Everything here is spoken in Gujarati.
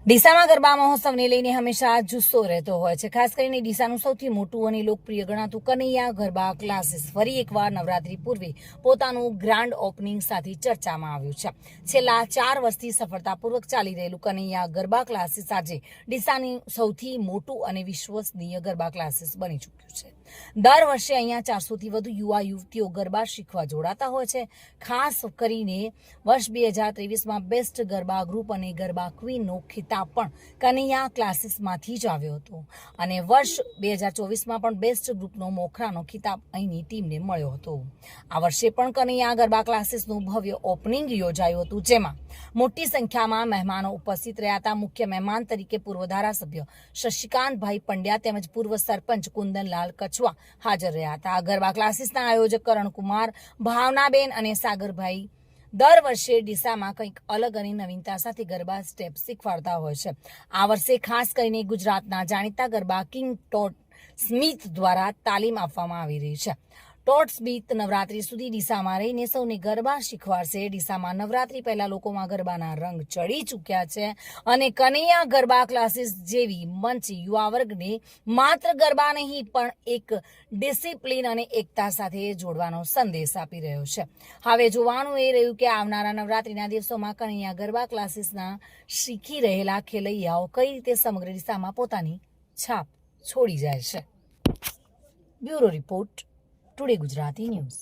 ડીસામાં ગરબા મહોત્સવને લઈને હંમેશા જુસ્સો રહેતો હોય છે. ખાસ કરીને ડીસાનું સૌથી મોટું અને લોકપ્રિય ગણાતું કનૈયા ગરબા ક્લાસીસ ફરી એકવાર નવરાત્રી પૂર્વે પોતાનું ગ્રાન્ડ ઓપનિંગ સાથે ચર્ચામાં આવ્યું છે. છેલ્લા 4 વર્ષથી સફળતાપૂર્વક ચાલી રહેલું કનૈયા ગરબા ક્લાસીસ આજે ડીસાની સૌથી મોટું અને વિશ્વસનીય ગરબા ક્લાસીસ બની ચૂક્યું છે. દર વર્ષે અહીંયા 400થી વધુ યુવા યુવતીઓ ગરબા શીખવા જોડાતા હોય છે. ખાસ કરીને વર્ષ 2023માં બેસ્ટ ગરબા ગ્રુપ અને ગરબા ક્વીનનો ખિતાબ પણ કનૈયા ક્લાસીસમાંથી જ આવ્યો હતો અને વર્ષ 2024માં પણ બેસ્ટ ગ્રુપનો મોખરાનો ખિતાબ અહીંની ટીમને મળ્યો હતો. આ વર્ષે પણ કનૈયા ગરબા ક્લાસીસનું ભવ્ય ઓપનિંગ યોજાયું હતું, જેમાં મોટી સંખ્યામાં મહેમાનો ઉપસ્થિત રહ્યા હતા. મુખ્ય મહેમાન તરીકે પૂર્વ ધારાસભ્ય શશિકાંતભાઈ પંડ્યા તેમજ પૂર્વ સરપંચ કુંદનલાલ કછવા હાજર રહ્યા હતા. ગરબા ક્લાસીસના આયોજક કરણકુમાર, ભાવનાબેન અને સાગરભાઈ દર વર્ષે ડીસામાં કંઈક અલગ અને નવીનતા સાથે ગરબા સ્ટેપ શીખવાડતા હોય છે. આ વર્ષે ખાસ કરીને ગુજરાતના જાણીતા ગરબા કિંગ ટોટ સ્મિથ દ્વારા તાલીમ આપવામાં આવી રહી છે. ટોટ સ્મિથ નવરાત્રી સુધી ડીસામાં રહીને સૌને ગરબા શીખવાડશે. ડીસામાં નવરાત્રી પહેલા લોકોમાં ગરબાના રંગ ચડી ચૂક્યા છે અને કનૈયા ગરબા ક્લાસીસ જેવી મંચ યુવા વર્ગને માત્ર ગરબા નહીં પણ એક ડિસિપ્લિન અને એકતા સાથે જોડવાનો સંદેશ આપી રહ્યો છે. હવે જોવાનું એ રહ્યું કે આવનારા નવરાત્રીના દિવસોમાં કનૈયા ગરબા ક્લાસીસના શીખી રહેલા ખેલૈયાઓ કઈ રીતે સમગ્ર ડીસામાં પોતાની છાપ છોડી જાય છે. Bureau report, today Gujarati news.